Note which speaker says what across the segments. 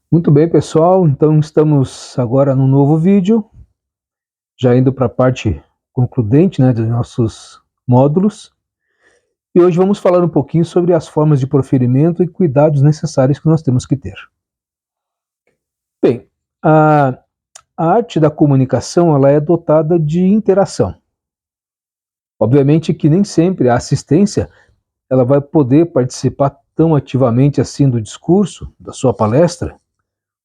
Speaker 1: Muito bem, pessoal. Então estamos agora no novo vídeo, já indo para a parte concludente, né, dos nossos módulos. E hoje vamos falar um pouquinho sobre as formas de proferimento e cuidados necessários que nós temos que ter. Bem, a arte da comunicação ela é dotada de interação. Obviamente que nem sempre a assistência ela vai poder participar tão ativamente assim do discurso, da sua palestra,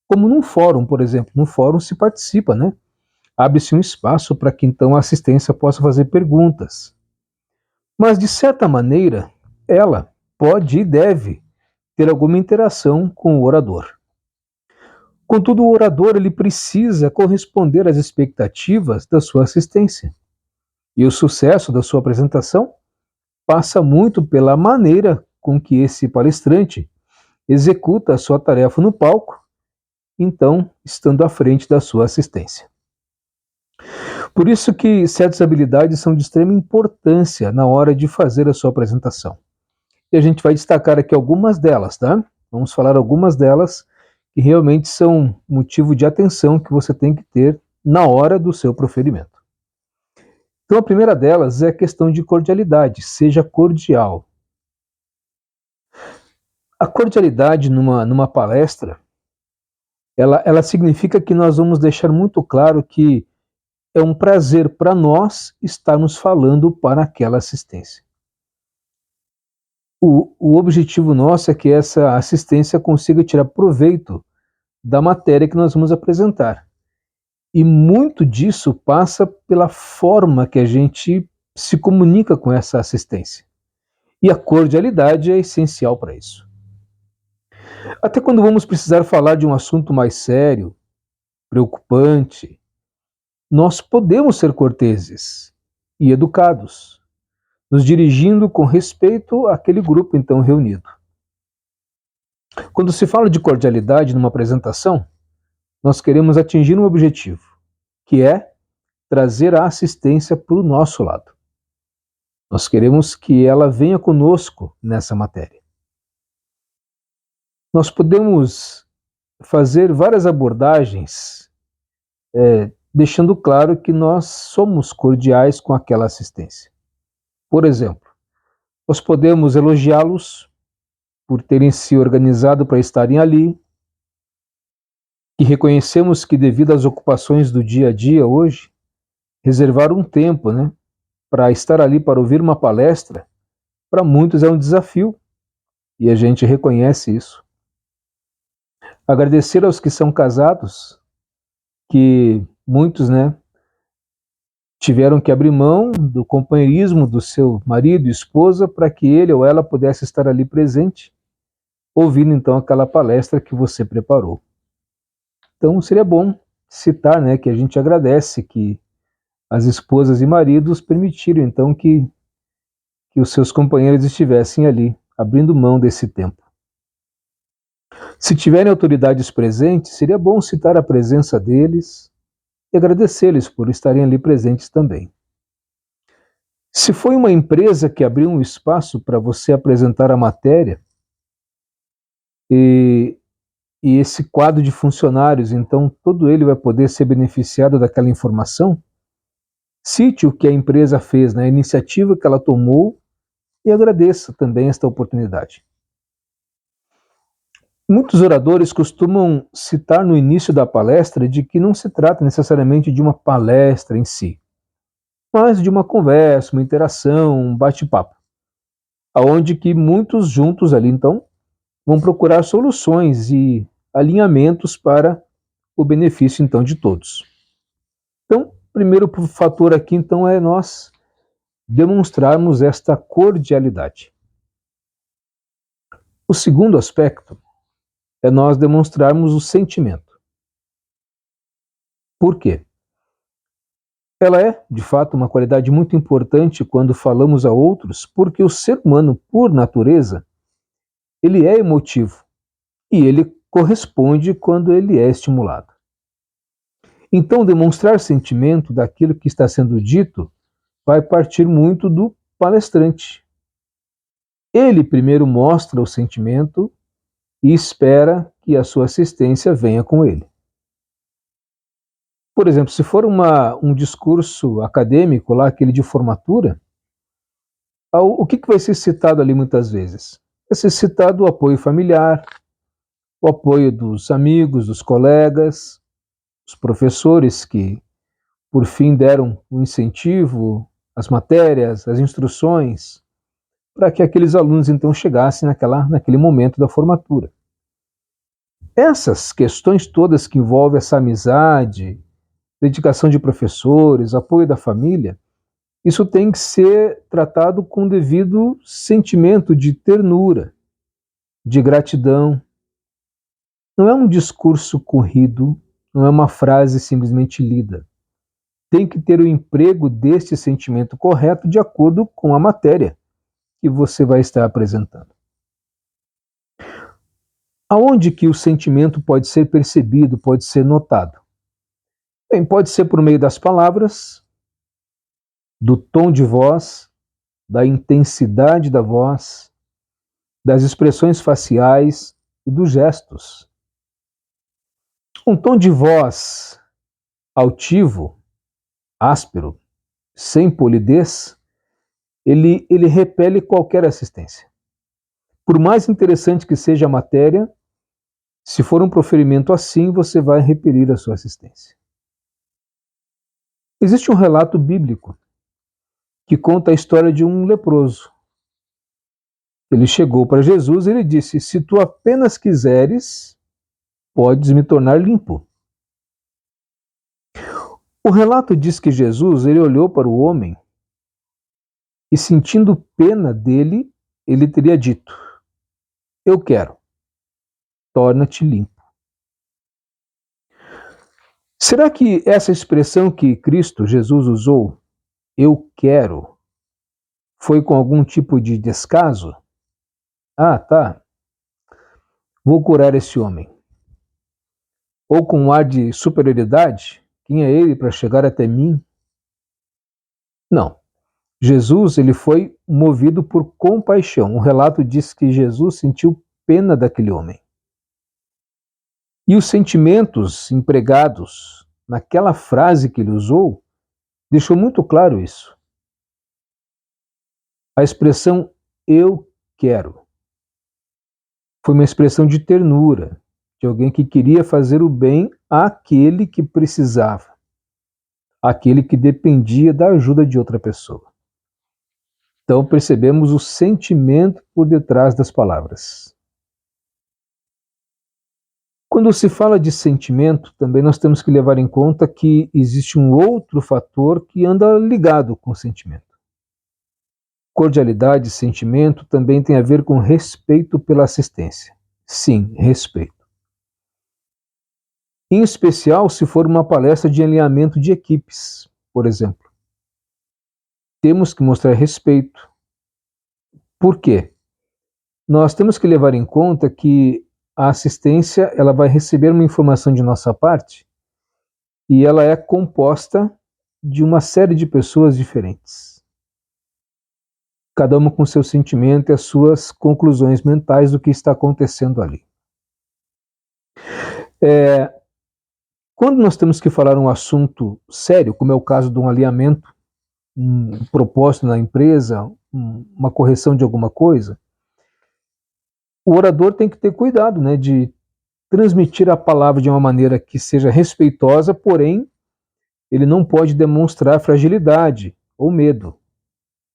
Speaker 1: como num fórum, por exemplo. No fórum se participa, né? Abre-se um espaço para que então a assistência possa fazer perguntas. Mas, de certa maneira, ela pode e deve ter alguma interação com o orador. Contudo, o orador ele precisa corresponder às expectativas da sua assistência. E o sucesso da sua apresentação passa muito pela maneira com que esse palestrante executa a sua tarefa no palco, então estando à frente da sua assistência. Por isso que certas habilidades são de extrema importância na hora de fazer a sua apresentação. E a gente vai destacar aqui algumas delas, tá? Vamos falar algumas delas que realmente são motivo de atenção que você tem que ter na hora do seu proferimento. Então a primeira delas é a questão de cordialidade, seja cordial. A cordialidade numa palestra, ela significa que nós vamos deixar muito claro que é um prazer para nós estarmos falando para aquela assistência. O objetivo nosso é que essa assistência consiga tirar proveito da matéria que nós vamos apresentar. E muito disso passa pela forma que a gente se comunica com essa assistência. E a cordialidade é essencial para isso. Até quando vamos precisar falar de um assunto mais sério, preocupante, nós podemos ser corteses e educados, nos dirigindo com respeito àquele grupo então reunido. Quando se fala de cordialidade numa apresentação, nós queremos atingir um objetivo, que é trazer a assistência para o nosso lado. Nós queremos que ela venha conosco nessa matéria. Nós podemos fazer várias abordagens, deixando claro que nós somos cordiais com aquela assistência. Por exemplo, nós podemos elogiá-los por terem se organizado para estarem ali, que reconhecemos que devido às ocupações do dia a dia hoje, reservar um tempo, né, para estar ali para ouvir uma palestra, para muitos é um desafio, e a gente reconhece isso. Agradecer aos que são casados, que muitos, né, tiveram que abrir mão do companheirismo do seu marido e esposa para que ele ou ela pudesse estar ali presente, ouvindo então aquela palestra que você preparou. Então seria bom citar, né, que a gente agradece que as esposas e maridos permitiram então que os seus companheiros estivessem ali, abrindo mão desse tempo. Se tiverem autoridades presentes, seria bom citar a presença deles e agradecer-lhes por estarem ali presentes também. Se foi uma empresa que abriu um espaço para você apresentar a matéria, e esse quadro de funcionários, então todo ele vai poder ser beneficiado daquela informação, cite o que a empresa fez, né, a iniciativa que ela tomou e agradeça também esta oportunidade. Muitos oradores costumam citar no início da palestra de que não se trata necessariamente de uma palestra em si, mas de uma conversa, uma interação, um bate-papo, aonde que muitos juntos ali então vão procurar soluções e alinhamentos para o benefício então de todos. Então, primeiro fator aqui então é nós demonstrarmos esta cordialidade. O segundo aspecto é nós demonstrarmos o sentimento. Por quê? Ela é, de fato, uma qualidade muito importante quando falamos a outros, porque o ser humano, por natureza, ele é emotivo e ele corresponde quando ele é estimulado. Então, demonstrar sentimento daquilo que está sendo dito vai partir muito do palestrante. Ele primeiro mostra o sentimento e espera que a sua assistência venha com ele. Por exemplo, se for um discurso acadêmico, lá aquele de formatura, o que vai ser citado ali muitas vezes? Vai ser citado o apoio familiar, o apoio dos amigos, dos colegas, os professores que, por fim, deram o incentivo, as matérias, as instruções, para que aqueles alunos então chegassem naquele momento da formatura. Essas questões todas que envolvem essa amizade, dedicação de professores, apoio da família, isso tem que ser tratado com devido sentimento de ternura, de gratidão. Não é um discurso corrido, não é uma frase simplesmente lida. Tem que ter o emprego deste sentimento correto de acordo com a matéria que você vai estar apresentando. Aonde que o sentimento pode ser percebido, pode ser notado? Bem, pode ser por meio das palavras, do tom de voz, da intensidade da voz, das expressões faciais e dos gestos. Um tom de voz altivo, áspero, sem polidez, ele repele qualquer assistência. Por mais interessante que seja a matéria, se for um proferimento assim, você vai repelir a sua assistência. Existe um relato bíblico que conta a história de um leproso. Ele chegou para Jesus e ele disse: "Se tu apenas quiseres, podes me tornar limpo." O relato diz que Jesus ele olhou para o homem e, sentindo pena dele, ele teria dito: "Eu quero, torna-te limpo." Será que essa expressão que Cristo, Jesus, usou, "eu quero", foi com algum tipo de descaso? Ah, tá, vou curar esse homem. Ou com um ar de superioridade? Quem é ele para chegar até mim? Não. Jesus ele foi movido por compaixão. O relato diz que Jesus sentiu pena daquele homem. E os sentimentos empregados naquela frase que ele usou deixou muito claro isso. A expressão "eu quero" foi uma expressão de ternura, de alguém que queria fazer o bem àquele que precisava, àquele que dependia da ajuda de outra pessoa. Então percebemos o sentimento por detrás das palavras. Quando se fala de sentimento, também nós temos que levar em conta que existe um outro fator que anda ligado com o sentimento. Cordialidade e sentimento também tem a ver com respeito pela assistência. Sim, respeito. Em especial se for uma palestra de alinhamento de equipes, por exemplo. Temos que mostrar respeito. Por quê? Nós temos que levar em conta que a assistência ela vai receber uma informação de nossa parte e ela é composta de uma série de pessoas diferentes. Cada uma com seu sentimento e as suas conclusões mentais do que está acontecendo ali. Quando nós temos que falar um assunto sério, como é o caso de um alinhamento, um propósito na empresa, uma correção de alguma coisa, o orador tem que ter cuidado, né, de transmitir a palavra de uma maneira que seja respeitosa, porém, ele não pode demonstrar fragilidade ou medo.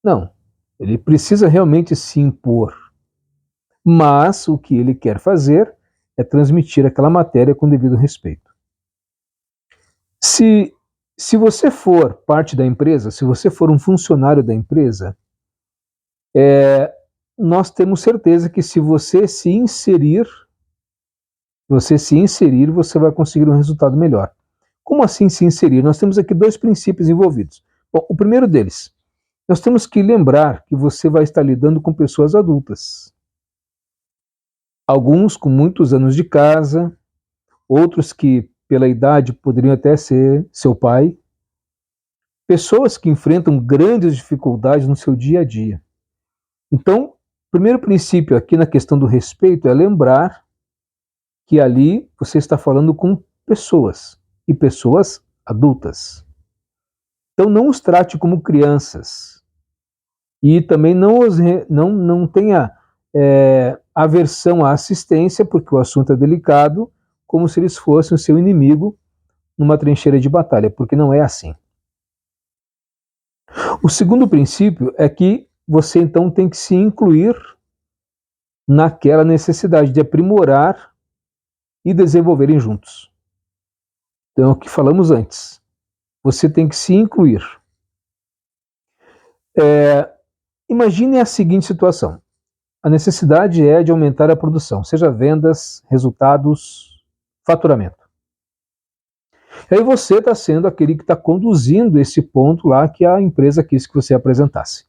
Speaker 1: Não, ele precisa realmente se impor. Mas o que ele quer fazer é transmitir aquela matéria com devido respeito. Se você for parte da empresa, se você for um funcionário da empresa, nós temos certeza que se você se inserir, você vai conseguir um resultado melhor. Como assim se inserir? Nós temos aqui dois princípios envolvidos. Bom, o primeiro deles, nós temos que lembrar que você vai estar lidando com pessoas adultas. Alguns com muitos anos de casa, outros que pela idade poderiam até ser seu pai. Pessoas que enfrentam grandes dificuldades no seu dia a dia. Então, o primeiro princípio aqui na questão do respeito é lembrar que ali você está falando com pessoas, e pessoas adultas. Então não os trate como crianças, e também não tenha aversão à assistência, porque o assunto é delicado, como se eles fossem o seu inimigo numa trincheira de batalha, porque não é assim. O segundo princípio é que você então tem que se incluir naquela necessidade de aprimorar e desenvolverem juntos. Então, é o que falamos antes. Você tem que se incluir. Imagine a seguinte situação. A necessidade é de aumentar a produção, seja vendas, resultados, faturamento. E aí você está sendo aquele que está conduzindo esse ponto lá que a empresa quis que você apresentasse.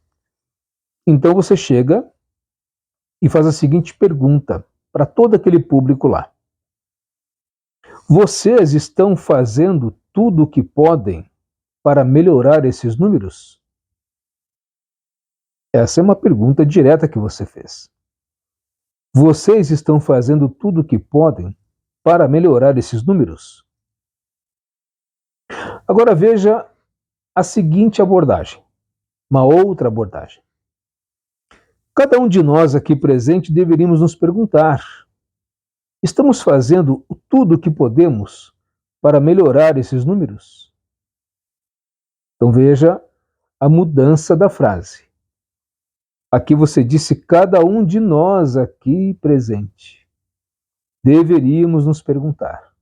Speaker 1: Então você chega e faz a seguinte pergunta para todo aquele público lá. Vocês estão fazendo tudo o que podem para melhorar esses números? Essa é uma pergunta direta que você fez. Vocês estão fazendo tudo o que podem para melhorar esses números? Agora veja a seguinte abordagem, uma outra abordagem. Cada um de nós aqui presente deveríamos nos perguntar: estamos fazendo tudo o que podemos para melhorar esses números? Então veja a mudança da frase. Aqui você disse cada um de nós aqui presente. Deveríamos nos perguntar: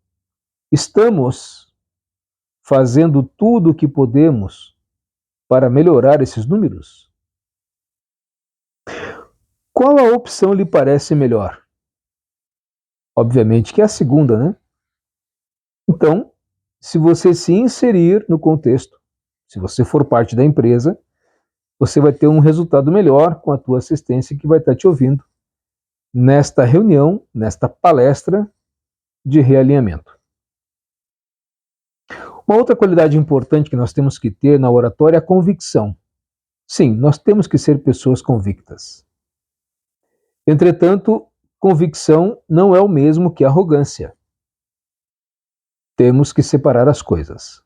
Speaker 1: estamos fazendo tudo o que podemos para melhorar esses números? Qual a opção lhe parece melhor? Obviamente que é a segunda, né? Então, se você se inserir no contexto, se você for parte da empresa, você vai ter um resultado melhor com a tua assistência que vai estar te ouvindo nesta reunião, nesta palestra de realinhamento. Uma outra qualidade importante que nós temos que ter na oratória é a convicção. Sim, nós temos que ser pessoas convictas. Entretanto, convicção não é o mesmo que arrogância. Temos que separar as coisas.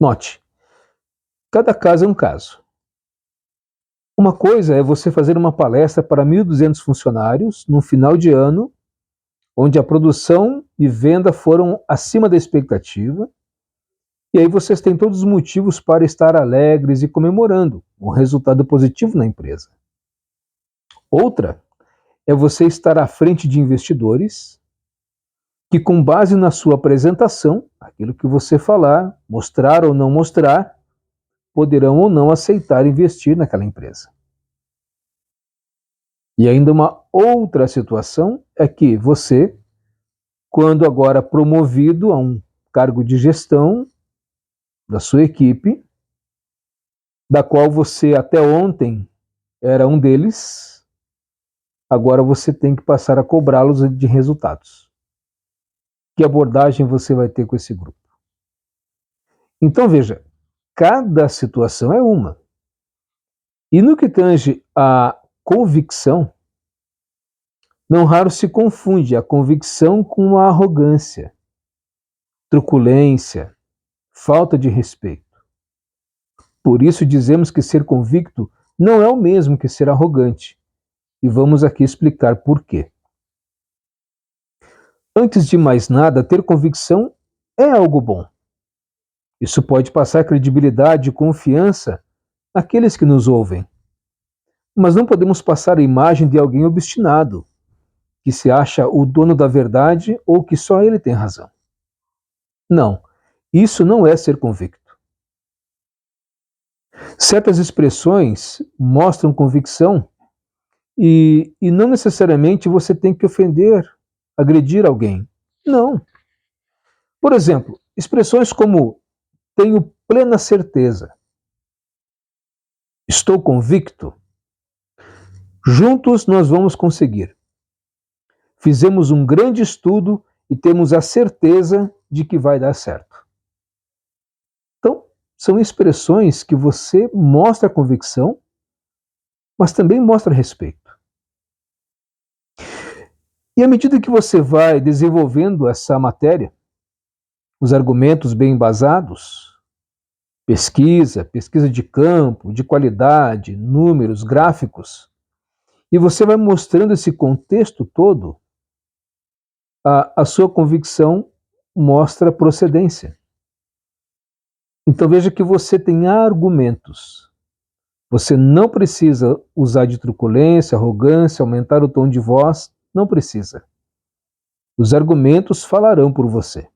Speaker 1: Note, cada caso é um caso. Uma coisa é você fazer uma palestra para 1.200 funcionários no final de ano, onde a produção e venda foram acima da expectativa, e aí vocês têm todos os motivos para estar alegres e comemorando um resultado positivo na empresa. Outra é você estar à frente de investidores que, com base na sua apresentação, aquilo que você falar, mostrar ou não mostrar, poderão ou não aceitar investir naquela empresa. E ainda uma outra situação é que você, quando agora promovido a um cargo de gestão da sua equipe, da qual você até ontem era um deles, agora você tem que passar a cobrá-los de resultados. Que abordagem você vai ter com esse grupo? Então veja, cada situação é uma. E no que tange a convicção, não raro se confunde a convicção com a arrogância, truculência, falta de respeito. Por isso dizemos que ser convicto não é o mesmo que ser arrogante. E vamos aqui explicar por quê. Antes de mais nada, ter convicção é algo bom. Isso pode passar credibilidade e confiança naqueles que nos ouvem. Mas não podemos passar a imagem de alguém obstinado, que se acha o dono da verdade ou que só ele tem razão. Não, isso não é ser convicto. Certas expressões mostram convicção e não necessariamente você tem que ofender, agredir alguém. Não. Por exemplo, expressões como tenho plena certeza, estou convicto, juntos nós vamos conseguir. Fizemos um grande estudo e temos a certeza de que vai dar certo. Então, são expressões que você mostra convicção, mas também mostra respeito. E à medida que você vai desenvolvendo essa matéria, os argumentos bem embasados, pesquisa de campo, de qualidade, números, gráficos, e você vai mostrando esse contexto todo, a sua convicção mostra procedência. Então veja que você tem argumentos. Você não precisa usar de truculência, arrogância, aumentar o tom de voz, não precisa. Os argumentos falarão por você.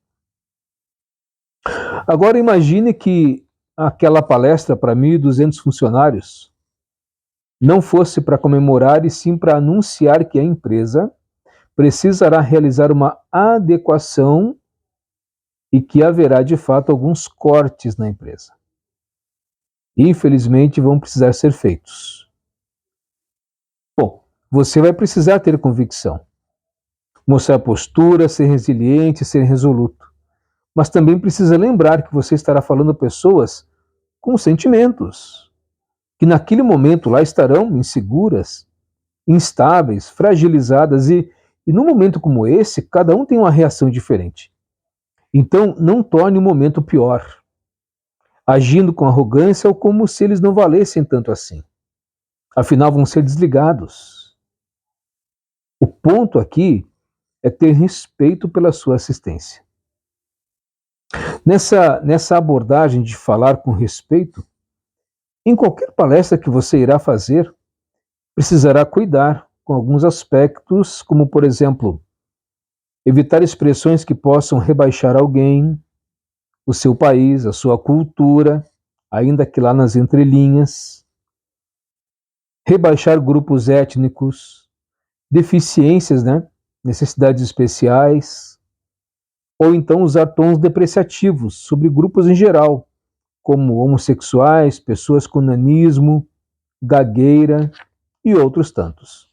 Speaker 1: Agora imagine que aquela palestra para 1.200 funcionários não fosse para comemorar e sim para anunciar que a empresa precisará realizar uma adequação e que haverá de fato alguns cortes na empresa. Infelizmente vão precisar ser feitos. Bom, você vai precisar ter convicção, mostrar postura, ser resiliente, ser resoluto. Mas também precisa lembrar que você estará falando a pessoas com sentimentos, que naquele momento lá estarão inseguras, instáveis, fragilizadas e num momento como esse, cada um tem uma reação diferente. Então, não torne o momento pior, agindo com arrogância ou como se eles não valessem tanto assim. Afinal, vão ser desligados. O ponto aqui é ter respeito pela sua assistência. Nessa abordagem de falar com respeito, em qualquer palestra que você irá fazer, precisará cuidar com alguns aspectos, como, por exemplo, evitar expressões que possam rebaixar alguém, o seu país, a sua cultura, ainda que lá nas entrelinhas, rebaixar grupos étnicos, deficiências, necessidades especiais, ou então usar tons depreciativos sobre grupos em geral, como homossexuais, pessoas com nanismo, gagueira e outros tantos.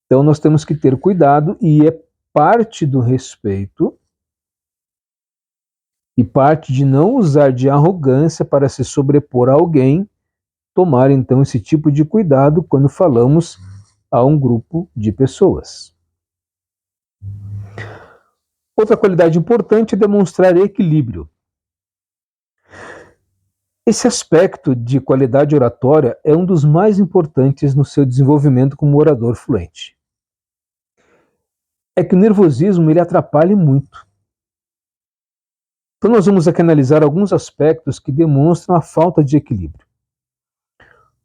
Speaker 1: Então nós temos que ter cuidado e é parte do respeito e parte de não usar de arrogância para se sobrepor a alguém, tomar então esse tipo de cuidado quando falamos a um grupo de pessoas. Outra qualidade importante é demonstrar equilíbrio. Esse aspecto de qualidade oratória é um dos mais importantes no seu desenvolvimento como orador fluente. É que o nervosismo ele atrapalha muito. Então nós vamos aqui analisar alguns aspectos que demonstram a falta de equilíbrio.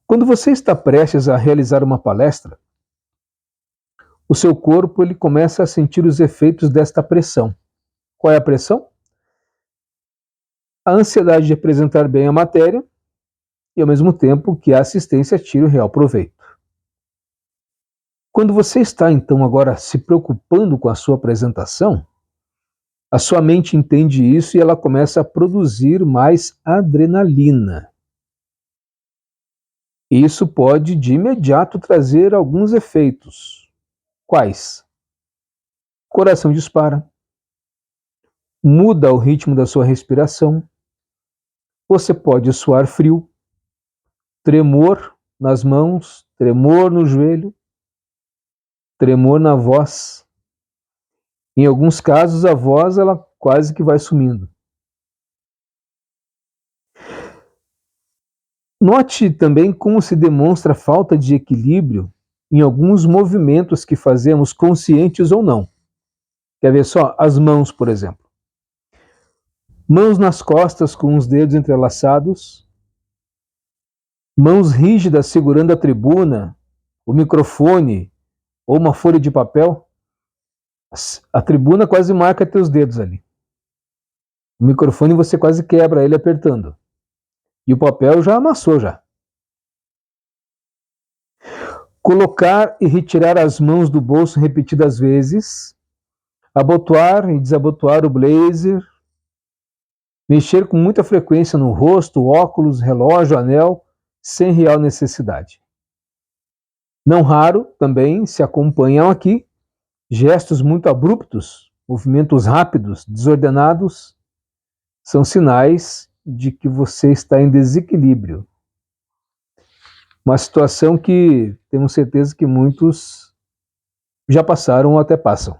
Speaker 1: Quando você está prestes a realizar uma palestra, o seu corpo ele começa a sentir os efeitos desta pressão. Qual é a pressão? A ansiedade de apresentar bem a matéria e, ao mesmo tempo, que a assistência tire o real proveito. Quando você está, então, agora se preocupando com a sua apresentação, a sua mente entende isso e ela começa a produzir mais adrenalina. Isso pode, de imediato, trazer alguns efeitos. Quais? Coração dispara, muda o ritmo da sua respiração, você pode suar frio, tremor nas mãos, tremor no joelho, tremor na voz. Em alguns casos, a voz ela quase que vai sumindo. Note também como se demonstra a falta de equilíbrio em alguns movimentos que fazemos, conscientes ou não. Quer ver só? As mãos, por exemplo. Mãos nas costas com os dedos entrelaçados, mãos rígidas segurando a tribuna, o microfone ou uma folha de papel. A tribuna quase marca teus dedos ali. O microfone você quase quebra ele apertando. E o papel já amassou já. Colocar e retirar as mãos do bolso repetidas vezes, abotoar e desabotoar o blazer, mexer com muita frequência no rosto, óculos, relógio, anel, sem real necessidade. Não raro também se acompanham aqui gestos muito abruptos, movimentos rápidos, desordenados, são sinais de que você está em desequilíbrio. Uma situação que temos certeza que muitos já passaram ou até passam.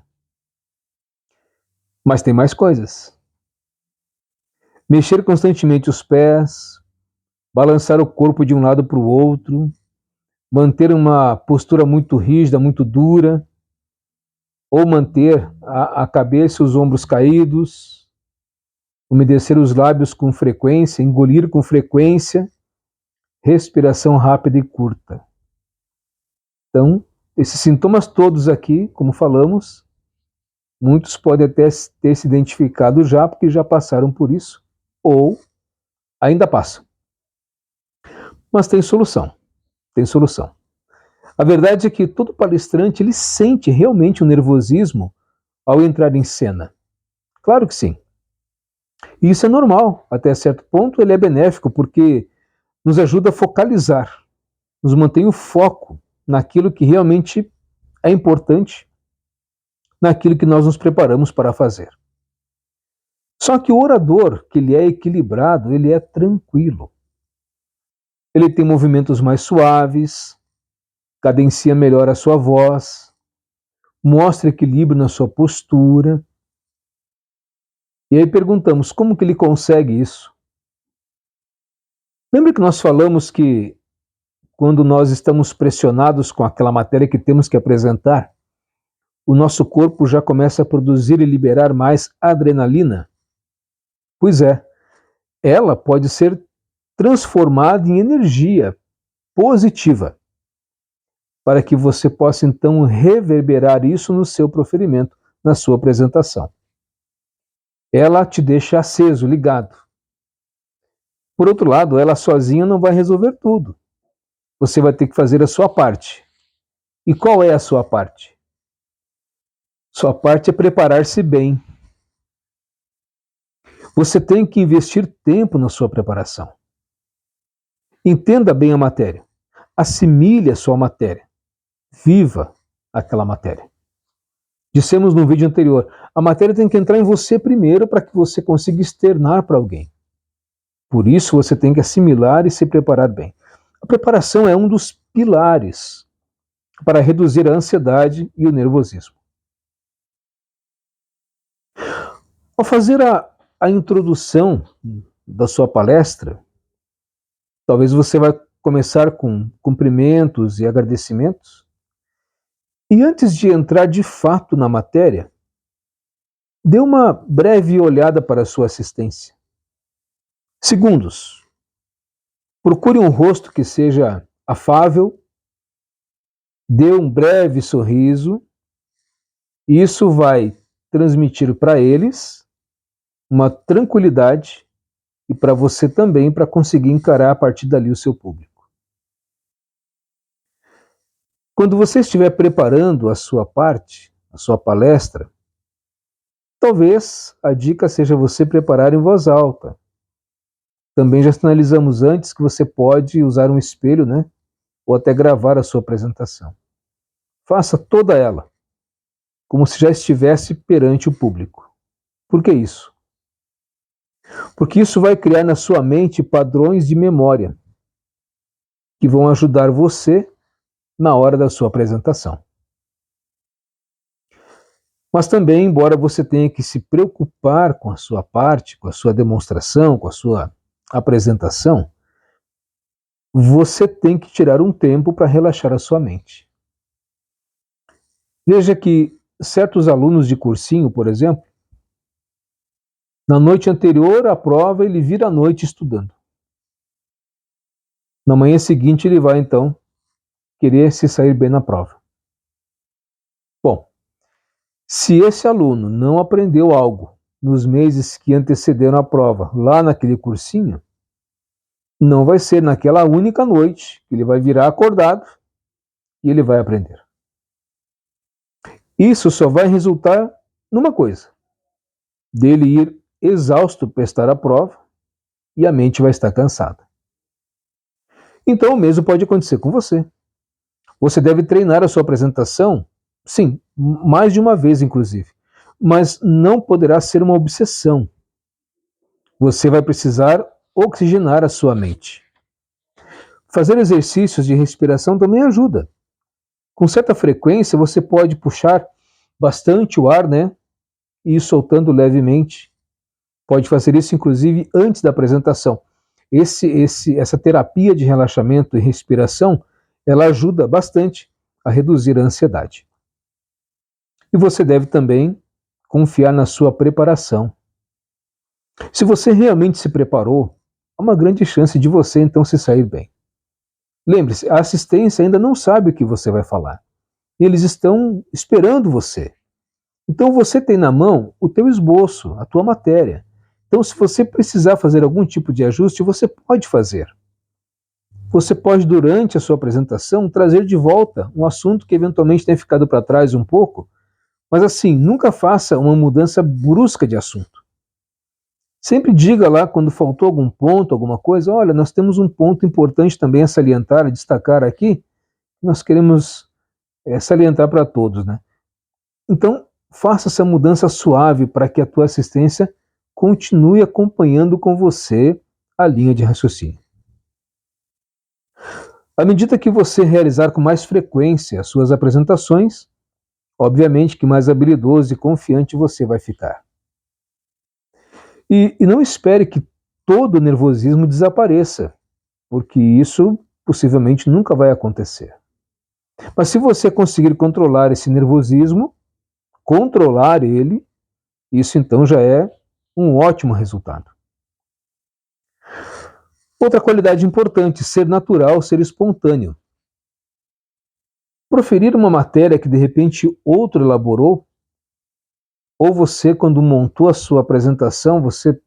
Speaker 1: Mas tem mais coisas. Mexer constantemente os pés, balançar o corpo de um lado para o outro, manter uma postura muito rígida, muito dura, ou manter a cabeça e os ombros caídos, umedecer os lábios com frequência, engolir com frequência, respiração rápida e curta. Então, esses sintomas todos aqui, como falamos, muitos podem até ter se identificado já, porque já passaram por isso, ou ainda passam. Mas tem solução, tem solução. A verdade é que todo palestrante ele sente realmente um nervosismo ao entrar em cena. Claro que sim. E isso é normal, até certo ponto ele é benéfico, porque nos ajuda a focalizar, nos mantém o foco naquilo que realmente é importante, naquilo que nós nos preparamos para fazer. Só que o orador, que ele é equilibrado, ele é tranquilo. Ele tem movimentos mais suaves, cadencia melhor a sua voz, mostra equilíbrio na sua postura. E aí perguntamos, como que ele consegue isso? Lembra que nós falamos que quando nós estamos pressionados com aquela matéria que temos que apresentar, o nosso corpo já começa a produzir e liberar mais adrenalina? Pois é, ela pode ser transformada em energia positiva, para que você possa então reverberar isso no seu proferimento, na sua apresentação. Ela te deixa aceso, ligado. Por outro lado, ela sozinha não vai resolver tudo. Você vai ter que fazer a sua parte. E qual é a sua parte? Sua parte é preparar-se bem. Você tem que investir tempo na sua preparação. Entenda bem a matéria. Assimile a sua matéria. Viva aquela matéria. Dissemos no vídeo anterior, a matéria tem que entrar em você primeiro para que você consiga externar para alguém. Por isso você tem que assimilar e se preparar bem. A preparação é um dos pilares para reduzir a ansiedade e o nervosismo. Ao fazer a introdução da sua palestra, talvez você vai começar com cumprimentos e agradecimentos. E antes de entrar de fato na matéria, dê uma breve olhada para a sua assistência. Segundos. Procure um rosto que seja afável, dê um breve sorriso, e isso vai transmitir para eles uma tranquilidade e para você também, para conseguir encarar a partir dali o seu público. Quando você estiver preparando a sua parte, a sua palestra, talvez a dica seja você preparar em voz alta. Também já sinalizamos antes que você pode usar um espelho, né? Ou até gravar a sua apresentação. Faça toda ela, como se já estivesse perante o público. Por que isso? Porque isso vai criar na sua mente padrões de memória que vão ajudar você na hora da sua apresentação. Mas também, embora você tenha que se preocupar com a sua parte, com a sua demonstração, com a sua apresentação, você tem que tirar um tempo para relaxar a sua mente. Veja que certos alunos de cursinho, por exemplo, na noite anterior à prova ele vira a noite estudando. Na manhã seguinte ele vai então querer se sair bem na prova. Bom, se esse aluno não aprendeu algo nos meses que antecederam a prova, lá naquele cursinho, não vai ser naquela única noite que ele vai virar acordado e ele vai aprender. Isso só vai resultar numa coisa: dele ir exausto prestar a prova e a mente vai estar cansada. Então o mesmo pode acontecer com você. Você deve treinar a sua apresentação, sim, mais de uma vez inclusive, mas não poderá ser uma obsessão. Você vai precisar oxigenar a sua mente. Fazer exercícios de respiração também ajuda. Com certa frequência, você pode puxar bastante o ar, né? E ir soltando levemente. Pode fazer isso, inclusive, antes da apresentação. Essa terapia de relaxamento e respiração, ela ajuda bastante a reduzir a ansiedade. E você deve também confiar na sua preparação. Se você realmente se preparou, há uma grande chance de você então se sair bem. Lembre-se, a assistência ainda não sabe o que você vai falar. Eles estão esperando você. Então você tem na mão o teu esboço, a tua matéria. Então se você precisar fazer algum tipo de ajuste, você pode fazer. Você pode, durante a sua apresentação, trazer de volta um assunto que eventualmente tenha ficado para trás um pouco, mas assim, nunca faça uma mudança brusca de assunto. Sempre diga lá quando faltou algum ponto, alguma coisa, olha, nós temos um ponto importante também a salientar, a destacar aqui, nós queremos salientar para todos, né? Então, faça essa mudança suave para que a tua assistência continue acompanhando com você a linha de raciocínio. À medida que você realizar com mais frequência as suas apresentações, obviamente que mais habilidoso e confiante você vai ficar. E não espere que todo o nervosismo desapareça, porque isso possivelmente nunca vai acontecer. Mas se você conseguir controlar esse nervosismo, controlar ele, isso então já é um ótimo resultado. Outra qualidade importante, ser natural, ser espontâneo. Proferir uma matéria que de repente outro elaborou, ou você, quando montou a sua apresentação, você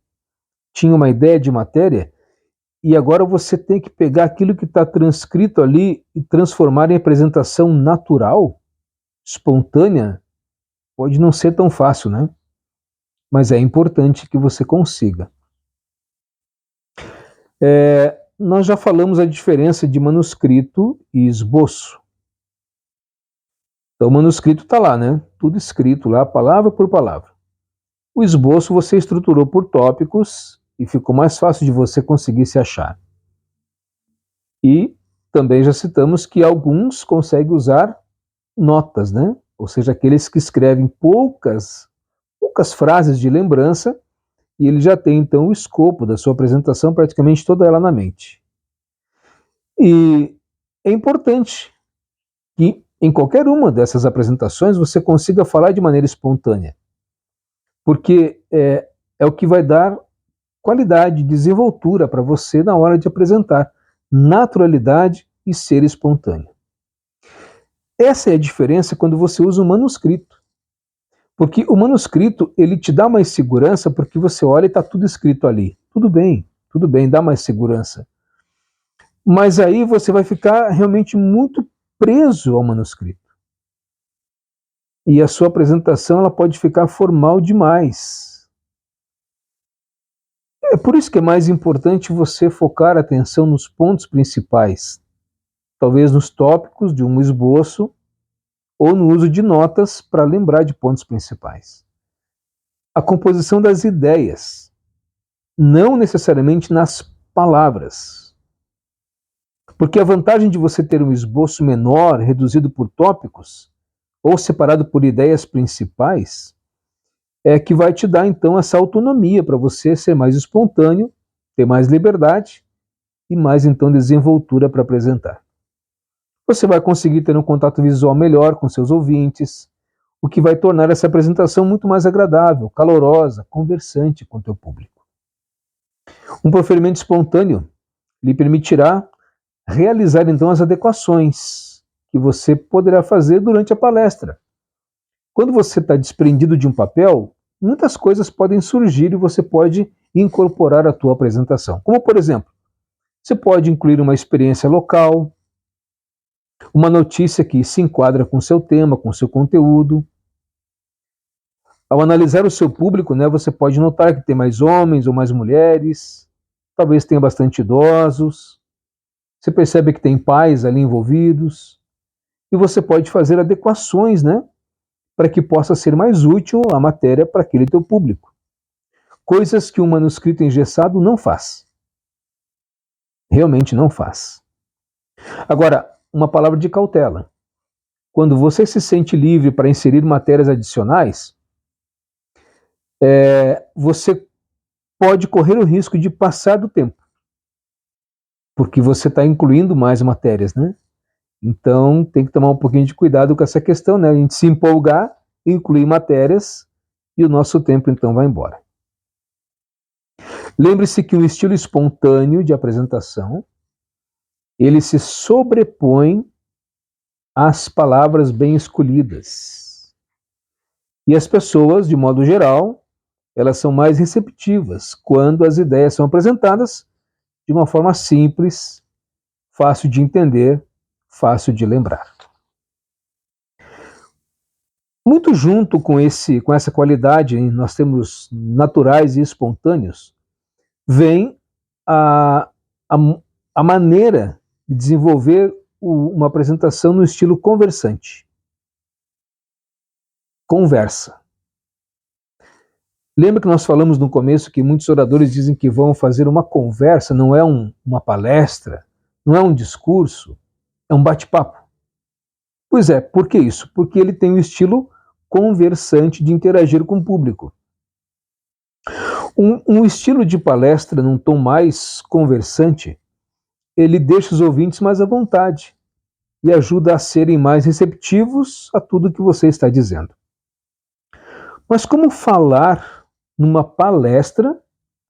Speaker 1: tinha uma ideia de matéria, e agora você tem que pegar aquilo que está transcrito ali e transformar em apresentação natural, espontânea, pode não ser tão fácil, né? Mas é importante que você consiga. Nós já falamos a diferença de manuscrito e esboço. Então, o manuscrito está lá, né? Tudo escrito lá, palavra por palavra. O esboço você estruturou por tópicos e ficou mais fácil de você conseguir se achar. E também já citamos que alguns conseguem usar notas, né? Ou seja, aqueles que escrevem poucas frases de lembrança e ele já tem então o escopo da sua apresentação praticamente toda ela na mente. E é importante que em qualquer uma dessas apresentações você consiga falar de maneira espontânea, porque é o que vai dar qualidade, desenvoltura para você na hora de apresentar, naturalidade e ser espontâneo. Essa é a diferença quando você usa o manuscrito, porque o manuscrito ele te dá mais segurança porque você olha e está tudo escrito ali. Tudo bem, dá mais segurança. Mas aí você vai ficar realmente muito preso ao manuscrito. E a sua apresentação ela pode ficar formal demais. É por isso que é mais importante você focar a atenção nos pontos principais, talvez nos tópicos de um esboço ou no uso de notas para lembrar de pontos principais. A composição das ideias, não necessariamente nas palavras. Porque a vantagem de você ter um esboço menor, reduzido por tópicos, ou separado por ideias principais, é que vai te dar então essa autonomia para você ser mais espontâneo, ter mais liberdade e mais então desenvoltura para apresentar. Você vai conseguir ter um contato visual melhor com seus ouvintes, o que vai tornar essa apresentação muito mais agradável, calorosa, conversante com o teu público. Um proferimento espontâneo lhe permitirá realizar então as adequações que você poderá fazer durante a palestra. Quando você está desprendido de um papel, muitas coisas podem surgir e você pode incorporar à tua apresentação. Como, por exemplo, você pode incluir uma experiência local, uma notícia que se enquadra com o seu tema, com o seu conteúdo. Ao analisar o seu público, né, você pode notar que tem mais homens ou mais mulheres, talvez tenha bastante idosos, você percebe que tem pais ali envolvidos, e você pode fazer adequações, né, para que possa ser mais útil a matéria para aquele teu público. Coisas que um manuscrito engessado não faz. Realmente não faz. Agora, uma palavra de cautela. quando você se sente livre para inserir matérias adicionais, você pode correr o risco de passar do tempo, porque você está incluindo mais matérias, né? Então tem que tomar um pouquinho de cuidado com essa questão, né? A gente se empolgar, incluir matérias e o nosso tempo então vai embora. Lembre-se que o estilo espontâneo de apresentação, ele se sobrepõe às palavras bem escolhidas. E as pessoas, de modo geral, elas são mais receptivas quando as ideias são apresentadas de uma forma simples, fácil de entender, fácil de lembrar. Muito junto com essa qualidade, nós temos naturais e espontâneos, vem a, a, a maneira de desenvolver uma apresentação no estilo conversante. Conversa. Lembra que nós falamos no começo que muitos oradores dizem que vão fazer uma conversa, não é uma palestra, não é um discurso, é um bate-papo. Pois é, por que isso? Porque ele tem o estilo conversante de interagir com o público. Um estilo de palestra num tom mais conversante, ele deixa os ouvintes mais à vontade e ajuda a serem mais receptivos a tudo que você está dizendo. Mas como falar numa palestra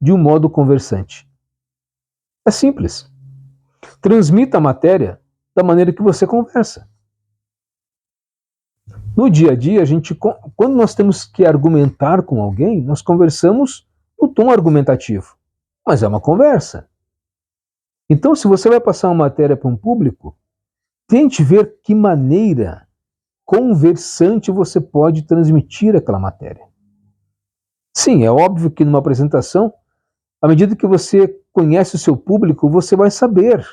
Speaker 1: de um modo conversante? É simples. Transmita a matéria da maneira que você conversa. No dia a dia, quando nós temos que argumentar com alguém, nós conversamos no tom argumentativo. Mas é uma conversa. Então, se você vai passar uma matéria para um público, tente ver que maneira conversante você pode transmitir aquela matéria. Sim, é óbvio que numa apresentação, à medida que você conhece o seu público, você vai saber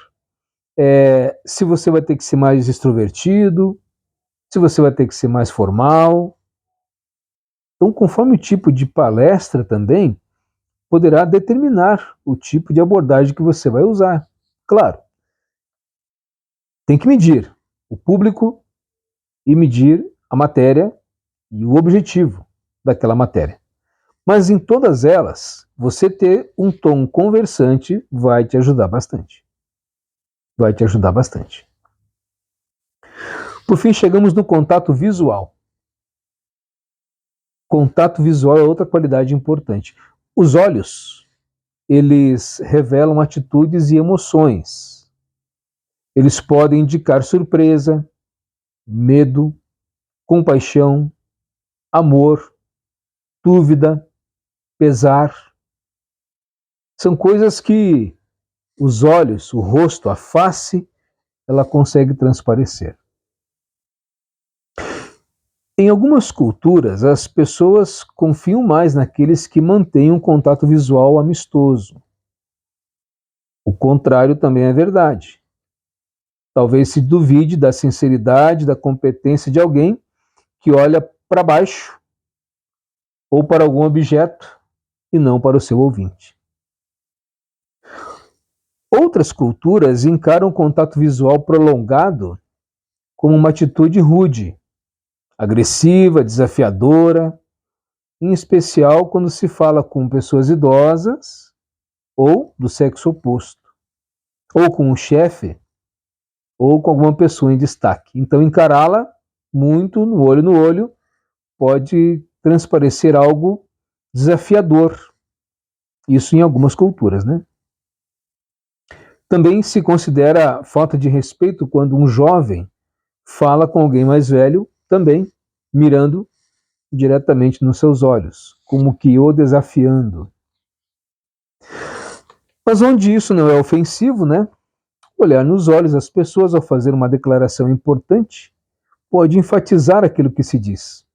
Speaker 1: se você vai ter que ser mais extrovertido, se você vai ter que ser mais formal. Então, conforme o tipo de palestra também, poderá determinar o tipo de abordagem que você vai usar. Claro, tem que medir o público e medir a matéria e o objetivo daquela matéria. Mas em todas elas, você ter um tom conversante vai te ajudar bastante. Vai te ajudar bastante. Por fim, chegamos no contato visual. Contato visual é outra qualidade importante. Os olhos, eles revelam atitudes e emoções. Eles podem indicar surpresa, medo, compaixão, amor, dúvida, pesar. São coisas que os olhos, o rosto, a face, ela consegue transparecer. Em algumas culturas, as pessoas confiam mais naqueles que mantêm um contato visual amistoso. O contrário também é verdade. Talvez se duvide da sinceridade, da competência de alguém que olha para baixo ou para algum objeto e não para o seu ouvinte. Outras culturas encaram o contato visual prolongado como uma atitude rude, agressiva, desafiadora, em especial quando se fala com pessoas idosas ou do sexo oposto, ou com um chefe, ou com alguma pessoa em destaque. Então, encará-la muito no olho pode transparecer algo desafiador. Isso em algumas culturas, né? Também se considera falta de respeito quando um jovem fala com alguém mais velho, também mirando diretamente nos seus olhos, como que o desafiando. Mas onde isso não é ofensivo, né? Olhar nos olhos das pessoas ao fazer uma declaração importante pode enfatizar aquilo que se diz,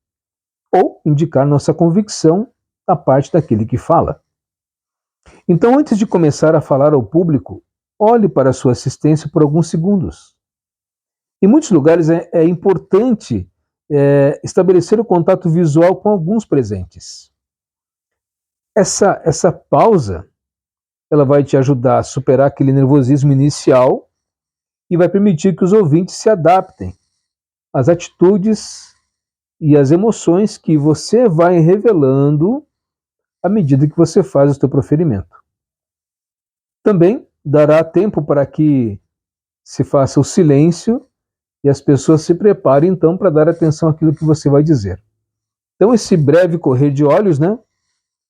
Speaker 1: ou indicar nossa convicção da parte daquele que fala. Então, antes de começar a falar ao público, olhe para a sua assistência por alguns segundos. Em muitos lugares é importante estabelecer o contato visual com alguns presentes. Essa pausa, ela vai te ajudar a superar aquele nervosismo inicial e vai permitir que os ouvintes se adaptem as atitudes e as emoções que você vai revelando à medida que você faz o seu proferimento. Também dará tempo para que se faça o silêncio e as pessoas se preparem então para dar atenção àquilo que você vai dizer. Então esse breve correr de olhos, né?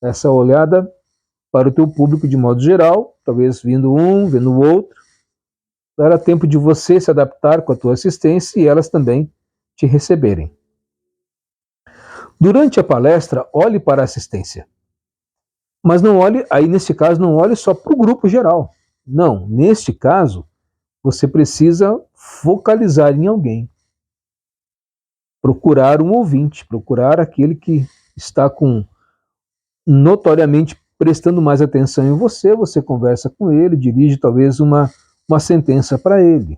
Speaker 1: Essa olhada para o teu público de modo geral, talvez vindo um, vendo o outro, dará tempo de você se adaptar com a tua assistência e elas também te receberem. Durante a palestra, olhe para a assistência. Mas não olhe, aí neste caso, não olhe só para o grupo geral. Não, neste caso, você precisa focalizar em alguém. Procurar um ouvinte, procurar aquele que está com notoriamente prestando mais atenção em você, você conversa com ele, dirige talvez uma sentença para ele.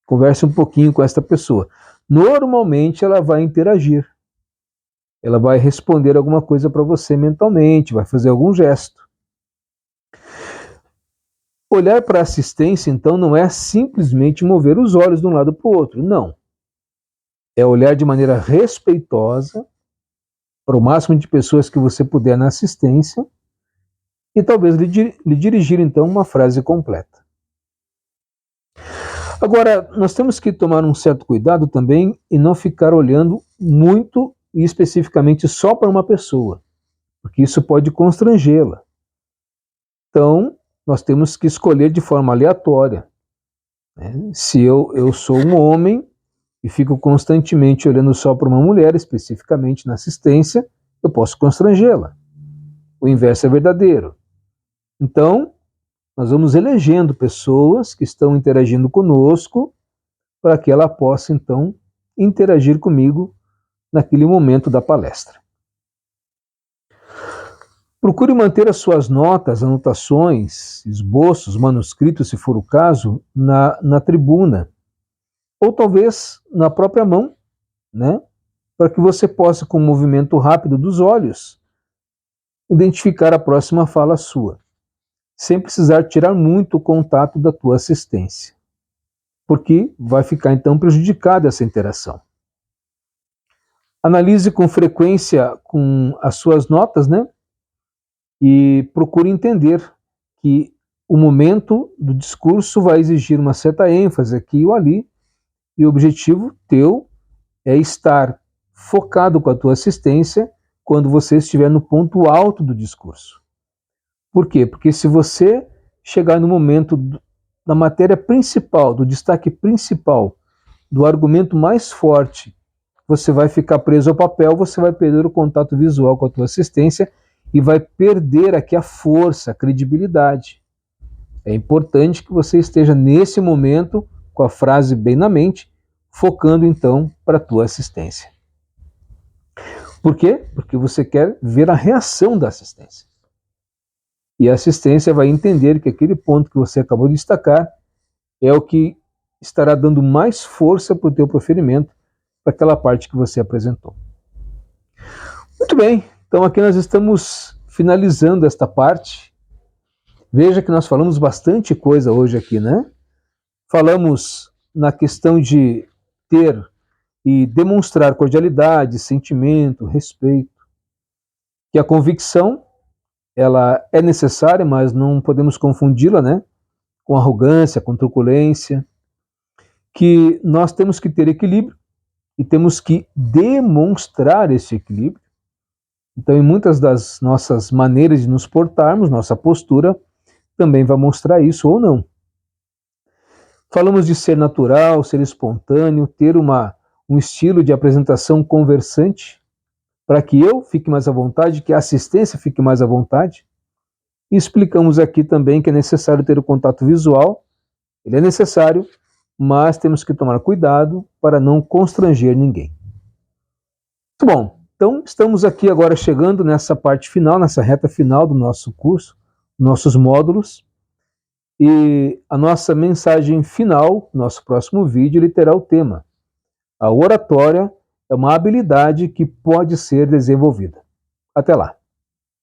Speaker 1: Converse um pouquinho com esta pessoa. Normalmente ela vai interagir. Ela vai responder alguma coisa para você mentalmente, vai fazer algum gesto. Olhar para a assistência, então, não é simplesmente mover os olhos de um lado para o outro, não. É olhar de maneira respeitosa para o máximo de pessoas que você puder na assistência e talvez lhe dirigir, então, uma frase completa. Agora, nós temos que tomar um certo cuidado também e não ficar olhando muito e especificamente só para uma pessoa, porque isso pode constrangê-la. Então, nós temos que escolher de forma aleatória. Né? Se eu sou um homem e fico constantemente olhando só para uma mulher, especificamente na assistência, eu posso constrangê-la. O inverso é verdadeiro. Então, nós vamos elegendo pessoas que estão interagindo conosco para que ela possa, então, interagir comigo naquele momento da palestra. Procure manter as suas notas, anotações, esboços, manuscritos, se for o caso, na tribuna, ou talvez na própria mão, né? Para que você possa, com um movimento rápido dos olhos, identificar a próxima fala sua, sem precisar tirar muito o contato da tua assistência, porque vai ficar então prejudicada essa interação. Analise com frequência com as suas notas, né? E procure entender que o momento do discurso vai exigir uma certa ênfase aqui ou ali, e o objetivo teu é estar focado com a tua assistência quando você estiver no ponto alto do discurso. Por quê? Porque se você chegar no momento da matéria principal, do destaque principal, do argumento mais forte, você vai ficar preso ao papel, você vai perder o contato visual com a tua assistência e vai perder aqui a força, a credibilidade. É importante que você esteja nesse momento com a frase bem na mente, focando então para a tua assistência. Por quê? Porque você quer ver a reação da assistência. E a assistência vai entender que aquele ponto que você acabou de destacar é o que estará dando mais força para o teu proferimento, para aquela parte que você apresentou. Muito bem, então aqui nós estamos finalizando esta parte. Veja que nós falamos bastante coisa hoje aqui, né? Falamos na questão de ter e demonstrar cordialidade, sentimento, respeito. Que a convicção, ela é necessária, mas não podemos confundi-la, né? Com arrogância, com truculência. Que nós temos que ter equilíbrio e temos que demonstrar esse equilíbrio. Então, em muitas das nossas maneiras de nos portarmos, nossa postura também vai mostrar isso ou não. Falamos de ser natural, ser espontâneo, ter um estilo de apresentação conversante, para que eu fique mais à vontade, que a assistência fique mais à vontade. E explicamos aqui também que é necessário ter o contato visual, ele é necessário, mas temos que tomar cuidado para não constranger ninguém. Muito bom, então estamos aqui agora chegando nessa parte final, nessa reta final do nosso curso, nossos módulos, e a nossa mensagem final, nosso próximo vídeo, ele terá o tema: a oratória é uma habilidade que pode ser desenvolvida. Até lá!